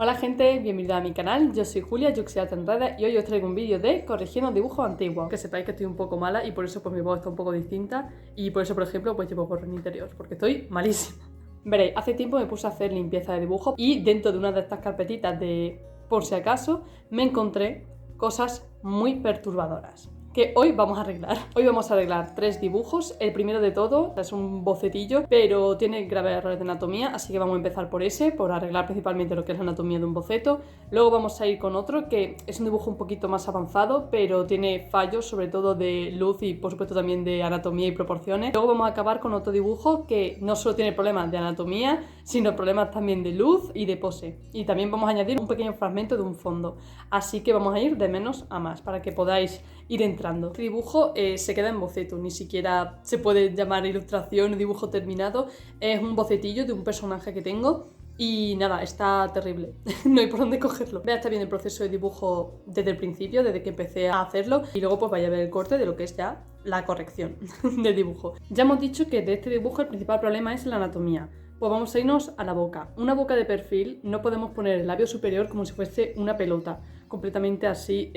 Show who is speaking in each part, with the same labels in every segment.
Speaker 1: Hola gente, bienvenida a mi canal, yo soy Julia, Yuxiata en redes y hoy os traigo un vídeo de corrigiendo dibujos antiguos. Que sepáis que estoy un poco mala y por eso pues mi voz está un poco distinta y por eso por ejemplo pues llevo gorro en interior, porque estoy malísima. Veréis, hace tiempo me puse a hacer limpieza de dibujo y dentro de una de estas carpetitas de por si acaso me encontré cosas muy perturbadoras que hoy vamos a arreglar. Hoy vamos a arreglar 3 dibujos. El primero de todo es un bocetillo, pero tiene graves errores de anatomía, así que vamos a empezar por ese, por arreglar principalmente lo que es la anatomía de un boceto. Luego vamos a ir con otro que es un dibujo un poquito más avanzado, pero tiene fallos, sobre todo de luz y por supuesto también de anatomía y proporciones. Luego vamos a acabar con otro dibujo que no solo tiene problemas de anatomía, sino problemas también de luz y de pose. Y también vamos a añadir un pequeño fragmento de un fondo. Así que vamos a ir de menos a más para que podáis ir entrando. Este dibujo se queda en boceto, ni siquiera se puede llamar ilustración o dibujo terminado. Es un bocetillo de un personaje que tengo y nada, está terrible. No hay por dónde cogerlo. Vea, está bien el proceso de dibujo desde el principio, desde que empecé a hacerlo, y luego pues vaya a ver el corte de lo que es ya la corrección del dibujo. Ya hemos dicho que de este dibujo el principal problema es la anatomía. Pues vamos a irnos a la boca. Una boca de perfil, no podemos poner el labio superior como si fuese una pelota, completamente así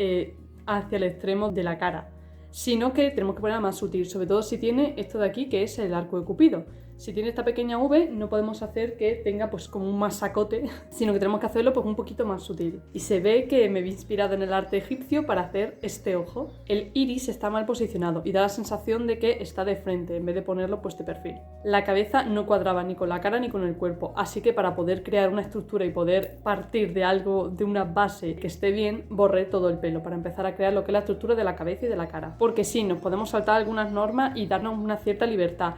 Speaker 1: hacia el extremo de la cara, sino que tenemos que ponerla más sutil, sobre todo si tiene esto de aquí que es el arco de Cupido. Si tiene esta pequeña V no podemos hacer que tenga pues como un masacote, sino que tenemos que hacerlo pues un poquito más sutil. Y se ve que me he inspirado en el arte egipcio para hacer este ojo. El iris está mal posicionado y da la sensación de que está de frente en vez de ponerlo pues de perfil. La cabeza no cuadraba ni con la cara ni con el cuerpo, así que para poder crear una estructura y poder partir de algo, de una base que esté bien, borré todo el pelo para empezar a crear lo que es la estructura de la cabeza y de la cara. Porque sí, nos podemos saltar algunas normas y darnos una cierta libertad.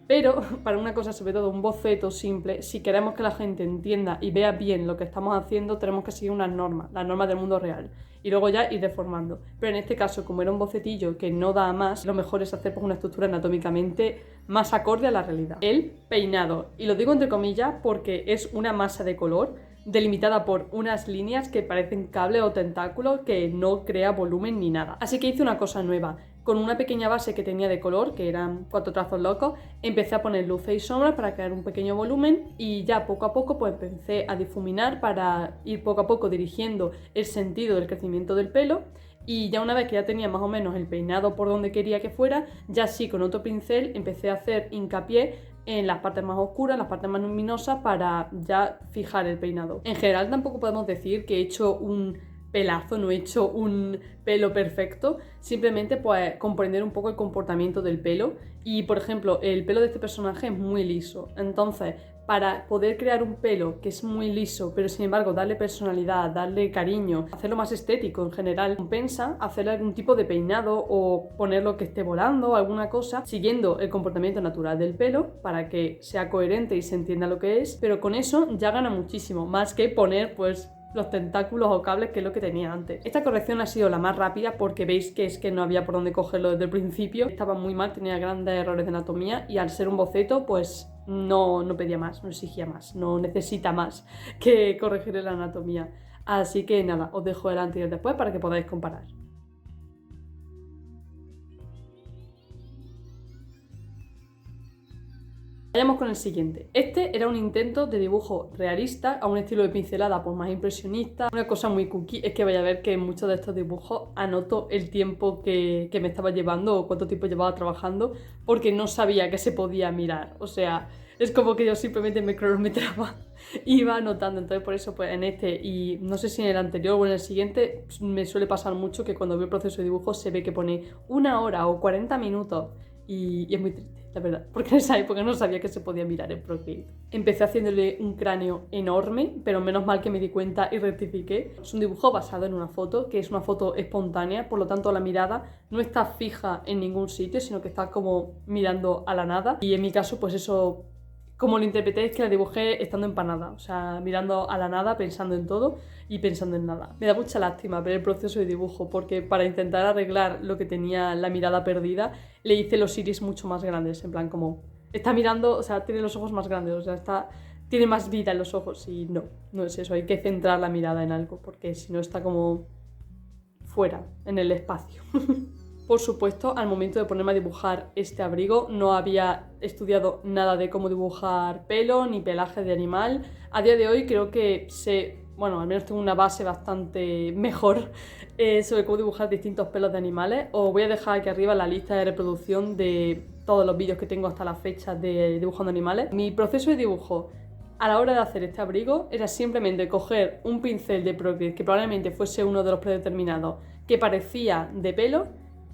Speaker 1: Pero para una cosa, sobre todo un boceto simple, si queremos que la gente entienda y vea bien lo que estamos haciendo, tenemos que seguir unas normas, las normas del mundo real, y luego ya ir deformando. Pero en este caso, como era un bocetillo que no da a más, lo mejor es hacer pues, una estructura anatómicamente más acorde a la realidad. El peinado, y lo digo entre comillas porque es una masa de color delimitada por unas líneas que parecen cables o tentáculos que no crea volumen ni nada. Así que hice una cosa nueva. Con una pequeña base que tenía de color, que eran 4 trazos locos, empecé a poner luces y sombras para crear un pequeño volumen y ya poco a poco pues empecé a difuminar para ir poco a poco dirigiendo el sentido del crecimiento del pelo. Y ya una vez que ya tenía más o menos el peinado por donde quería que fuera, ya sí con otro pincel empecé a hacer hincapié en las partes más oscuras, las partes más luminosas para ya fijar el peinado. En general tampoco podemos decir que he hecho un pelazo, no he hecho un pelo perfecto, simplemente pues comprender un poco el comportamiento del pelo. Y por ejemplo, el pelo de este personaje es muy liso, entonces para poder crear un pelo que es muy liso, pero sin embargo darle personalidad, darle cariño, hacerlo más estético en general, compensa hacerle algún tipo de peinado o ponerlo que esté volando o alguna cosa, siguiendo el comportamiento natural del pelo para que sea coherente y se entienda lo que es, pero con eso ya gana muchísimo, más que poner pues los tentáculos o cables, que es lo que tenía antes. Esta corrección ha sido la más rápida porque veis que es que no había por dónde cogerlo desde el principio. Estaba muy mal, tenía grandes errores de anatomía y al ser un boceto pues no pedía más, no exigía más, no necesita más que corregir la anatomía. Así que nada, os dejo el antes y el después para que podáis comparar. Vayamos con el siguiente. Este era un intento de dibujo realista a un estilo de pincelada pues más impresionista. Una cosa muy cookie es que vaya a ver que en muchos de estos dibujos anoto el tiempo que me estaba llevando o cuánto tiempo llevaba trabajando porque no sabía que se podía mirar. O sea, es como que yo simplemente me cronometraba y iba anotando. Entonces por eso pues en este y no sé si en el anterior o en el siguiente me suele pasar mucho que cuando veo el proceso de dibujo se ve que pone 1 hora o 40 minutos y es muy triste, la verdad, porque en esa época no sabía que se podía mirar en Procreate. Empecé haciéndole un cráneo enorme, pero menos mal que me di cuenta y rectifiqué. Es un dibujo basado en una foto, que es una foto espontánea, por lo tanto la mirada no está fija en ningún sitio, sino que está como mirando a la nada. Y en mi caso, pues eso, como lo interpreté es que la dibujé estando empanada, o sea, mirando a la nada, pensando en todo y pensando en nada. Me da mucha lástima ver el proceso de dibujo porque para intentar arreglar lo que tenía la mirada perdida, le hice los iris mucho más grandes, en plan como, está mirando, o sea, tiene los ojos más grandes, o sea, tiene más vida en los ojos y no es eso, hay que centrar la mirada en algo porque si no está como fuera, en el espacio. Por supuesto, al momento de ponerme a dibujar este abrigo no había estudiado nada de cómo dibujar pelo ni pelaje de animal. A día de hoy creo que sé bueno, al menos tengo una base bastante mejor sobre cómo dibujar distintos pelos de animales. Os voy a dejar aquí arriba la lista de reproducción de todos los vídeos que tengo hasta la fecha de dibujando animales. Mi proceso de dibujo a la hora de hacer este abrigo era simplemente coger un pincel de Procreate, que probablemente fuese uno de los predeterminados, que parecía de pelo,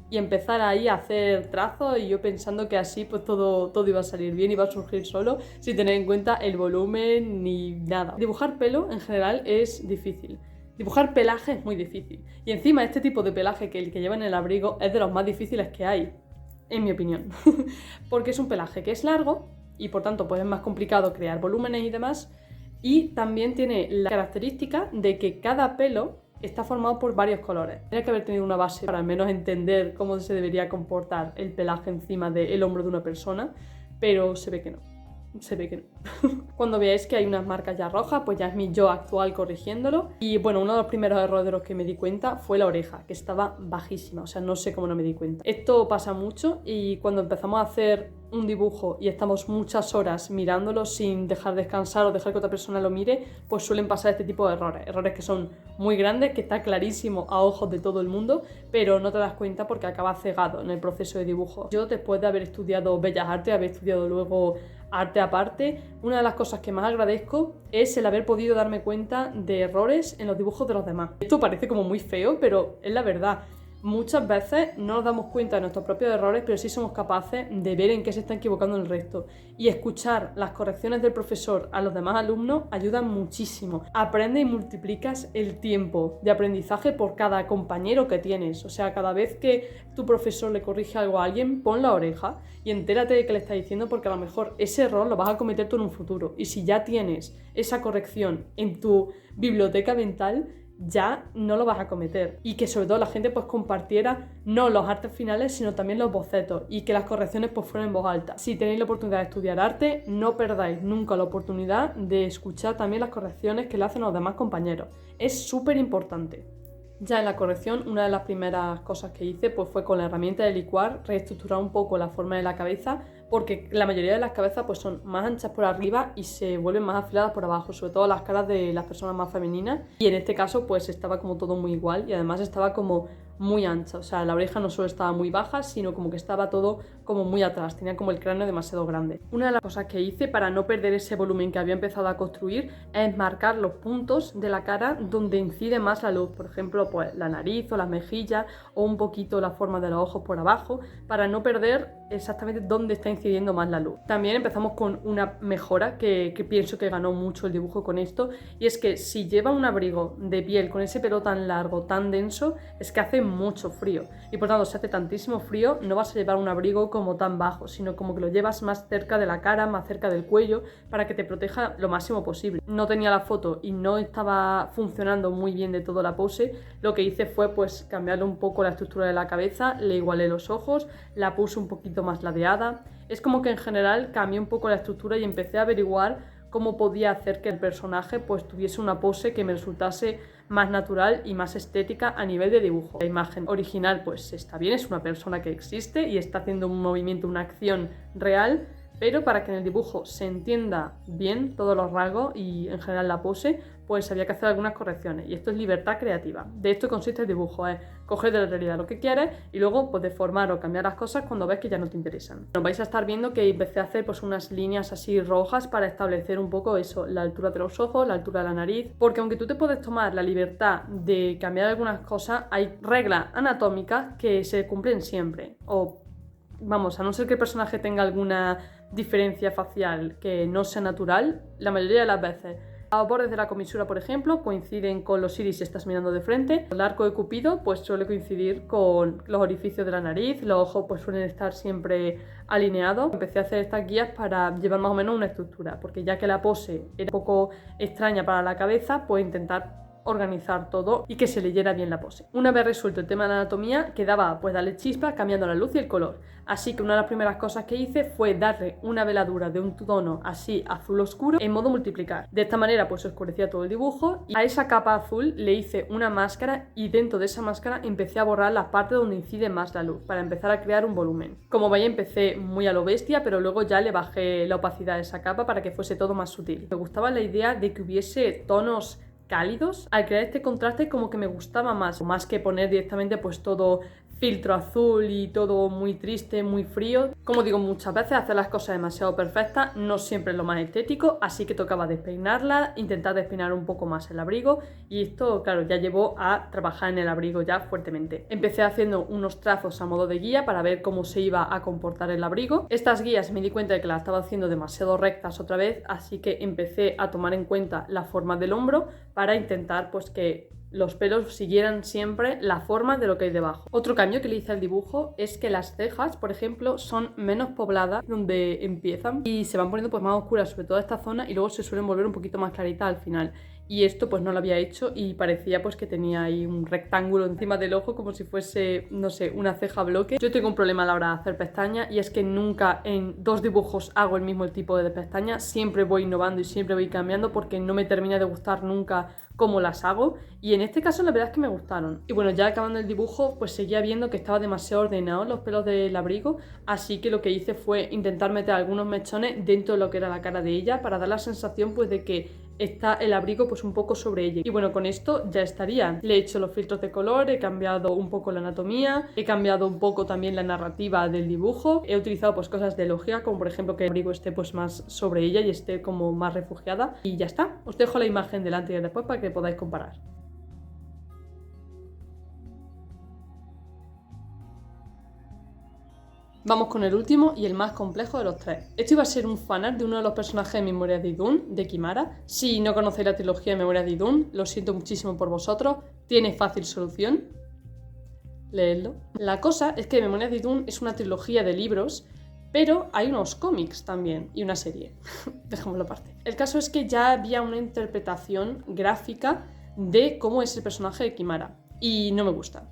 Speaker 1: y empezar ahí a hacer trazos, y yo pensando que así pues todo iba a salir bien, iba a surgir solo, sin tener en cuenta el volumen ni nada. Dibujar pelo en general es difícil. Dibujar pelaje es muy difícil. Y encima este tipo de pelaje que el que lleva en el abrigo es de los más difíciles que hay, en mi opinión. Porque es un pelaje que es largo y por tanto pues es más complicado crear volúmenes y demás. Y también tiene la característica de que cada pelo está formado por varios colores. Tendría que haber tenido una base para al menos entender cómo se debería comportar el pelaje encima del hombro de una persona, pero se ve que no. Se ve que no. Cuando veáis que hay unas marcas ya rojas, pues ya es mi yo actual corrigiéndolo. Y bueno, uno de los primeros errores de los que me di cuenta fue la oreja, que estaba bajísima, o sea, no sé cómo no me di cuenta. Esto pasa mucho, y cuando empezamos a hacer un dibujo y estamos muchas horas mirándolo sin dejar descansar o dejar que otra persona lo mire, pues suelen pasar este tipo de errores. Errores que son muy grandes, que está clarísimo a ojos de todo el mundo, pero no te das cuenta porque acabas cegado en el proceso de dibujo. Yo, después de haber estudiado Bellas Artes, haber estudiado luego arte aparte, una de las cosas que más agradezco es el haber podido darme cuenta de errores en los dibujos de los demás. Esto parece como muy feo, pero es la verdad. Muchas veces no nos damos cuenta de nuestros propios errores, pero sí somos capaces de ver en qué se está equivocando el resto. Y escuchar las correcciones del profesor a los demás alumnos ayuda muchísimo. Aprende y multiplicas el tiempo de aprendizaje por cada compañero que tienes. O sea, cada vez que tu profesor le corrige algo a alguien, pon la oreja y entérate de qué le está diciendo, porque a lo mejor ese error lo vas a cometer tú en un futuro. Y si ya tienes esa corrección en tu biblioteca mental, ya no lo vas a cometer. Y que sobre todo la gente pues compartiera no los artes finales, sino también los bocetos, y que las correcciones pues fueran en voz alta. Si tenéis la oportunidad de estudiar arte, no perdáis nunca la oportunidad de escuchar también las correcciones que le hacen a los demás compañeros. Es súper importante. Ya en la corrección, una de las primeras cosas que hice pues fue con la herramienta de licuar reestructurar un poco la forma de la cabeza, porque la mayoría de las cabezas pues son más anchas por arriba y se vuelven más afiladas por abajo, sobre todo las caras de las personas más femeninas, y en este caso pues estaba como todo muy igual, y además estaba como muy ancha, o sea, la oreja no solo estaba muy baja, sino como que estaba todo como muy atrás, tenía como el cráneo demasiado grande. Una de las cosas que hice para no perder ese volumen que había empezado a construir es marcar los puntos de la cara donde incide más la luz, por ejemplo, pues la nariz o las mejillas, o un poquito la forma de los ojos por abajo, para no perder exactamente dónde está incidiendo más la luz. También empezamos con una mejora que pienso que ganó mucho el dibujo con esto, y es que si lleva un abrigo de piel con ese pelo tan largo, tan denso, es que hace mucho frío, y por tanto si hace tantísimo frío no vas a llevar un abrigo como tan bajo, sino como que lo llevas más cerca de la cara, más cerca del cuello, para que te proteja lo máximo posible. No tenía la foto y no estaba funcionando muy bien de todo la pose. Lo que hice fue pues cambiarle un poco la estructura de la cabeza, le igualé los ojos, la puse un poquito más ladeada. Es como que en general cambié un poco la estructura y empecé a averiguar cómo podía hacer que el personaje pues tuviese una pose que me resultase más natural y más estética a nivel de dibujo. La imagen original pues está bien, es una persona que existe y está haciendo un movimiento, una acción real, pero para que en el dibujo se entienda bien todos los rasgos y en general la pose, pues había que hacer algunas correcciones, y esto es libertad creativa. De esto consiste el dibujo, es coger de la realidad lo que quieres y luego pues deformar o cambiar las cosas cuando ves que ya no te interesan. Bueno, vais a estar viendo que empecé a hacer pues unas líneas así rojas para establecer un poco eso, la altura de los ojos, la altura de la nariz, porque aunque tú te puedes tomar la libertad de cambiar algunas cosas, hay reglas anatómicas que se cumplen siempre, o vamos, a no ser que el personaje tenga alguna diferencia facial que no sea natural, la mayoría de las veces los bordes de la comisura, por ejemplo, coinciden con los iris si estás mirando de frente. El arco de Cupido pues suele coincidir con los orificios de la nariz, los ojos pues suelen estar siempre alineados. Empecé a hacer estas guías para llevar más o menos una estructura, porque ya que la pose era un poco extraña para la cabeza, pues intentar organizar todo y que se leyera bien la pose. Una vez resuelto el tema de la anatomía, quedaba pues darle chispa cambiando la luz y el color. Así que una de las primeras cosas que hice fue darle una veladura de un tono así azul oscuro en modo multiplicar. De esta manera pues se oscurecía todo el dibujo, y a esa capa azul le hice una máscara, y dentro de esa máscara empecé a borrar la parte donde incide más la luz para empezar a crear un volumen. Como veis, empecé muy a lo bestia, pero luego ya le bajé la opacidad de esa capa para que fuese todo más sutil. Me gustaba la idea de que hubiese tonos cálidos. Al crear este contraste como que me gustaba más que poner directamente pues todo filtro azul y todo muy triste, muy frío. Como digo muchas veces, hacer las cosas demasiado perfectas no siempre es lo más estético, así que tocaba despeinarla, intentar despeinar un poco más el abrigo, y esto, claro, ya llevó a trabajar en el abrigo ya fuertemente. Empecé haciendo unos trazos a modo de guía para ver cómo se iba a comportar el abrigo. Estas guías me di cuenta de que las estaba haciendo demasiado rectas otra vez, así que empecé a tomar en cuenta la forma del hombro para intentar pues que los pelos siguieran siempre la forma de lo que hay debajo. Otro cambio que le hice al dibujo es que las cejas, por ejemplo, son menos pobladas donde empiezan y se van poniendo pues más oscuras, sobre todo esta zona, y luego se suelen volver un poquito más claritas al final. Y esto pues no lo había hecho y parecía pues que tenía ahí un rectángulo encima del ojo como si fuese, no sé, una ceja bloque. Yo tengo un problema a la hora de hacer pestañas, y es que nunca en 2 dibujos hago el mismo tipo de pestañas. Siempre voy innovando y siempre voy cambiando porque no me termina de gustar nunca cómo las hago, y en este caso la verdad es que me gustaron. Y bueno, ya acabando el dibujo pues seguía viendo que estaba demasiado ordenado los pelos del abrigo, así que lo que hice fue intentar meter algunos mechones dentro de lo que era la cara de ella para dar la sensación pues de que está el abrigo pues un poco sobre ella. Y bueno, con esto ya estaría. Le he hecho los filtros de color, he cambiado un poco la anatomía, he cambiado un poco también la narrativa del dibujo, he utilizado pues cosas de lógica, como por ejemplo que el abrigo esté pues más sobre ella y esté como más refugiada, y ya está. Os dejo la imagen delante y después para que podáis comparar. Vamos con el último y el más complejo de los 3. Esto iba a ser un fanart de uno de los personajes de Memorias de Idún, de Kimara. Si no conocéis la trilogía de Memorias de Idún, lo siento muchísimo por vosotros, tiene fácil solución. Leedlo. La cosa es que Memorias de Idún es una trilogía de libros, pero hay unos cómics también y una serie. Dejémoslo aparte. El caso es que ya había una interpretación gráfica de cómo es el personaje de Kimara. Y no me gusta.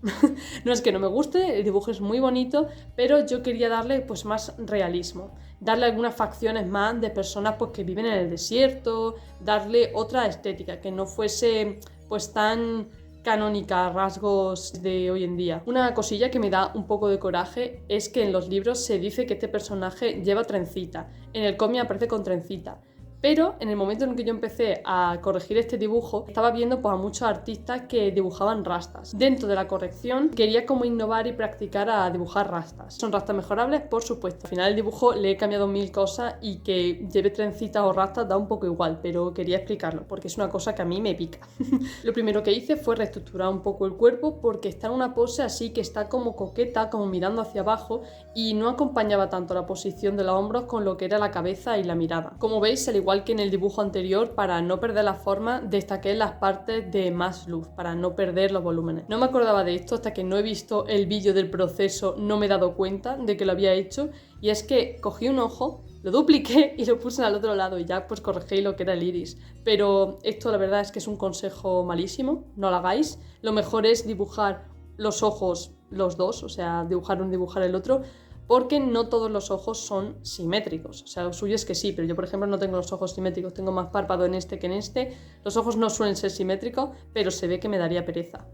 Speaker 1: No es que no me guste, el dibujo es muy bonito, pero yo quería darle pues más realismo, darle algunas facciones más de personas pues que viven en el desierto, darle otra estética, que no fuese pues tan canónica, rasgos de hoy en día. Una cosilla que me da un poco de coraje es que en los libros se dice que este personaje lleva trencita, en el cómic aparece con trencita. Pero en el momento en el que yo empecé a corregir este dibujo, estaba viendo pues, a muchos artistas que dibujaban rastas. Dentro de la corrección quería como innovar y practicar a dibujar rastas. ¿Son rastas mejorables? Por supuesto. Al final del dibujo le he cambiado 1000 cosas, y que lleve trencitas o rastas da un poco igual, pero quería explicarlo porque es una cosa que a mí me pica. Lo primero que hice fue reestructurar un poco el cuerpo, porque está en una pose así que está como coqueta, como mirando hacia abajo, y no acompañaba tanto la posición de los hombros con lo que era la cabeza y la mirada. Como veis, al igual que en el dibujo anterior, para no perder la forma, destaqué las partes de más luz, para no perder los volúmenes. No me acordaba de esto hasta que no he visto el vídeo del proceso, no me he dado cuenta de que lo había hecho, y es que cogí un ojo, lo dupliqué y lo puse al otro lado, y ya pues corregí lo que era el iris. Pero esto la verdad es que es un consejo malísimo, no lo hagáis. Lo mejor es dibujar los ojos los dos, o sea, dibujar uno y dibujar el otro, porque no todos los ojos son simétricos. O sea, lo suyo es que sí, pero yo por ejemplo no tengo los ojos simétricos, tengo más párpado en este que en este. Los ojos no suelen ser simétricos, pero se ve que me daría pereza.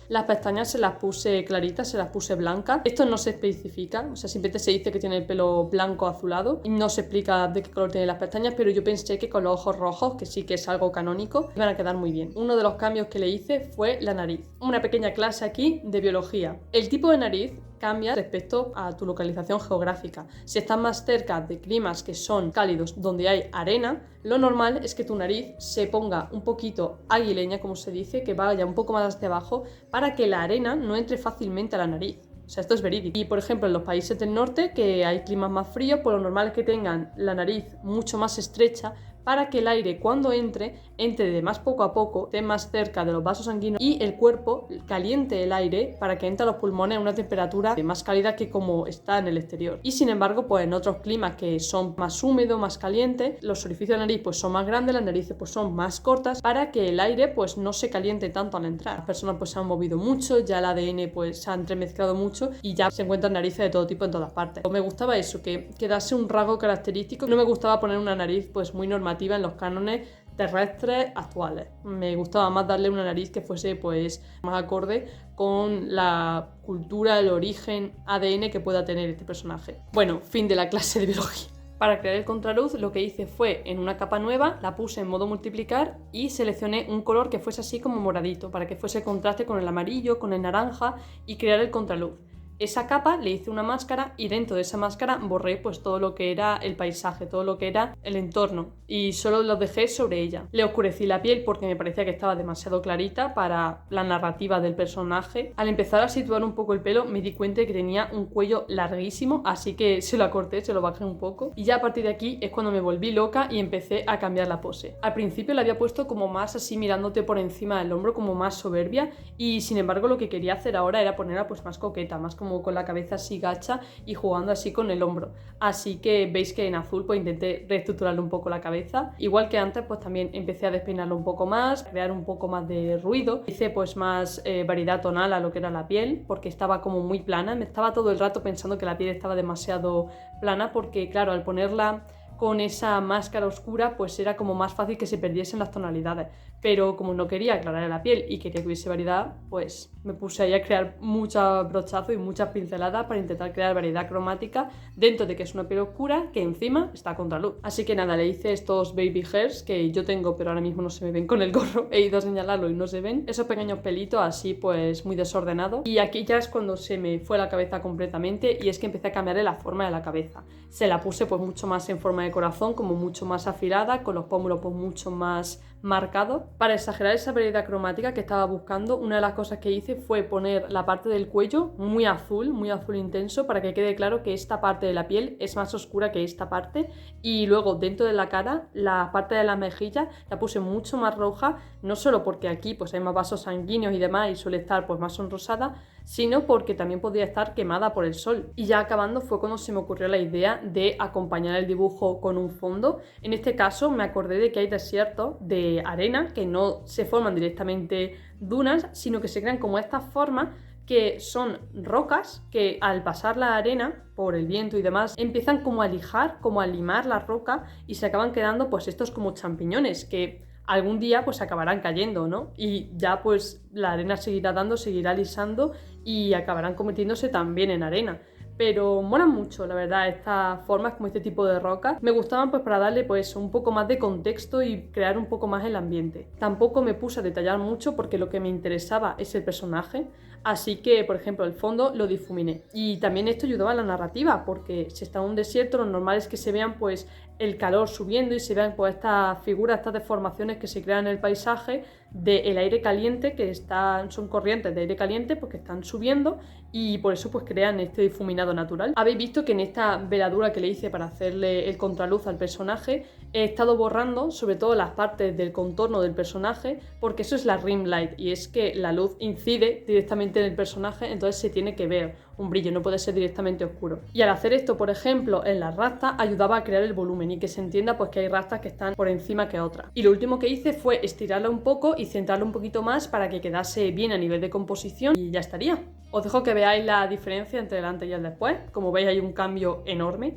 Speaker 1: Las pestañas se las puse claritas, se las puse blancas. Esto no se especifica, o sea, simplemente se dice que tiene el pelo blanco azulado y no se explica de qué color tiene las pestañas, pero yo pensé que con los ojos rojos, que sí que es algo canónico, iban a quedar muy bien. Uno de los cambios que le hice fue la nariz. Una pequeña clase aquí de biología. El tipo de nariz cambia respecto a tu localización geográfica. Si estás más cerca de climas que son cálidos, donde hay arena, lo normal es que tu nariz se ponga un poquito aguileña, como se dice, que vaya un poco más hacia abajo, para que la arena no entre fácilmente a la nariz. O sea, esto es verídico. Y por ejemplo, en los países del norte, que hay climas más fríos, pues lo normal es que tengan la nariz mucho más estrecha, para que el aire cuando entre de más poco a poco, esté más cerca de los vasos sanguíneos, y el cuerpo caliente el aire para que entre a los pulmones a una temperatura más cálida que como está en el exterior. Y sin embargo, pues en otros climas que son más húmedos, más calientes, los orificios de la nariz pues son más grandes, las narices pues son más cortas, para que el aire pues no se caliente tanto al entrar. Las personas pues se han movido mucho, ya el ADN pues se ha entremezclado mucho y ya se encuentran narices de todo tipo en todas partes. Me gustaba eso, que quedase un rasgo característico. No me gustaba poner una nariz pues muy normativa en los cánones terrestres actuales. Me gustaba más darle una nariz que fuese pues más acorde con la cultura, el origen, ADN que pueda tener este personaje. Bueno, fin de la clase de biología. Para crear el contraluz lo que hice fue, en una capa nueva, la puse en modo multiplicar y seleccioné un color que fuese así como moradito, para que fuese contraste con el amarillo, con el naranja y crear el contraluz. Esa capa le hice una máscara y dentro de esa máscara borré pues todo lo que era el paisaje, todo lo que era el entorno y solo lo dejé sobre ella. Le oscurecí la piel porque me parecía que estaba demasiado clarita para la narrativa del personaje. Al empezar a situar un poco el pelo me di cuenta de que tenía un cuello larguísimo, así que se lo acorté, se lo bajé un poco y ya a partir de aquí es cuando me volví loca y empecé a cambiar la pose. Al principio la había puesto como más así mirándote por encima del hombro, como más soberbia, y sin embargo lo que quería hacer ahora era ponerla pues más coqueta, más como con la cabeza así gacha y jugando así con el hombro. Así que veis que en azul pues intenté reestructurarle un poco la cabeza. Igual que antes pues también empecé a despeinarlo un poco más, crear un poco más de ruido. Hice pues más variedad tonal a lo que era la piel porque estaba como muy plana. Me estaba todo el rato pensando que la piel estaba demasiado plana porque claro, al ponerla con esa máscara oscura pues era como más fácil que se perdiesen las tonalidades, pero como no quería aclarar la piel y quería que hubiese variedad, pues me puse ahí a crear muchos brochazos y muchas pinceladas para intentar crear variedad cromática dentro de que es una piel oscura que encima está a contraluz. Así que nada, le hice estos baby hairs que yo tengo pero ahora mismo no se me ven con el gorro, he ido a señalarlo y no se ven, esos pequeños pelitos así pues muy desordenados, y aquí ya es cuando se me fue la cabeza completamente y es que empecé a cambiarle la forma de la cabeza. Se la puse pues mucho más en forma de corazón, como mucho más afilada, con los pómulos pues mucho más marcados. Para exagerar esa variedad cromática que estaba buscando, una de las cosas que hice fue poner la parte del cuello muy azul intenso, para que quede claro que esta parte de la piel es más oscura que esta parte, y luego dentro de la cara, la parte de las mejillas la puse mucho más roja, no solo porque aquí pues hay más vasos sanguíneos y demás y suele estar pues más sonrosada, sino porque también podía estar quemada por el sol. Y ya acabando fue cuando se me ocurrió la idea de acompañar el dibujo con un fondo. En este caso me acordé de que hay desiertos de arena que no se forman directamente dunas, sino que se crean como estas formas que son rocas que al pasar la arena por el viento y demás empiezan como a lijar, como a limar la roca y se acaban quedando pues estos como champiñones que algún día pues acabarán cayendo, ¿no? Y ya pues la arena seguirá dando, seguirá lisando y acabarán convirtiéndose también en arena. Pero molan mucho, la verdad, estas formas como este tipo de rocas. Me gustaban pues para darle pues un poco más de contexto y crear un poco más el ambiente. Tampoco me puse a detallar mucho porque lo que me interesaba es el personaje, así que, por ejemplo, el fondo lo difuminé. Y también esto ayudaba a la narrativa, porque si está en un desierto, lo normal es que se vean pues el calor subiendo y se vean pues estas figuras, estas deformaciones que se crean en el paisaje del aire caliente, que son corrientes de aire caliente porque están subiendo y por eso pues crean este difuminado natural. Habéis visto que en esta veladura que le hice para hacerle el contraluz al personaje he estado borrando sobre todo las partes del contorno del personaje, porque eso es la rim light y es que la luz incide directamente en el personaje, entonces se tiene que ver un brillo, no puede ser directamente oscuro. Y al hacer esto, por ejemplo, en las rastas ayudaba a crear el volumen y que se entienda pues que hay rastas que están por encima que otras. Y lo último que hice fue estirarla un poco y centrarla un poquito más para que quedase bien a nivel de composición y ya estaría. Os dejo que veáis la diferencia entre el antes y el después. Como veis hay un cambio enorme.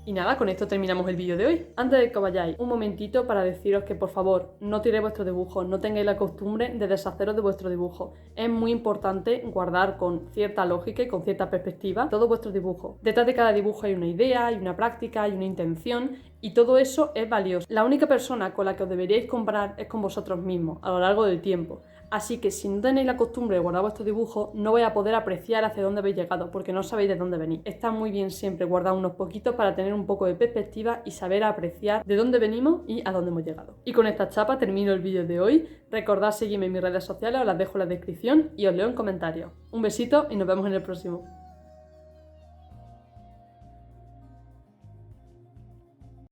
Speaker 1: Y nada, con esto terminamos el vídeo de hoy. Antes de que vayáis, un momentito para deciros que por favor no tiréis vuestros dibujos, no tengáis la costumbre de deshaceros de vuestros dibujos. Es muy importante guardar con cierta lógica y con cierta perspectiva todos vuestros dibujos. Detrás de cada dibujo hay una idea, hay una práctica, hay una intención y todo eso es valioso. La única persona con la que os deberíais comparar es con vosotros mismos a lo largo del tiempo. Así que si no tenéis la costumbre de guardar vuestros dibujos, no vais a poder apreciar hacia dónde habéis llegado, porque no sabéis de dónde venís. Está muy bien siempre guardar unos poquitos para tener un poco de perspectiva y saber apreciar de dónde venimos y a dónde hemos llegado. Y con esta chapa termino el vídeo de hoy. Recordad seguirme en mis redes sociales, os las dejo en la descripción y os leo en comentarios. Un besito y nos vemos en el próximo.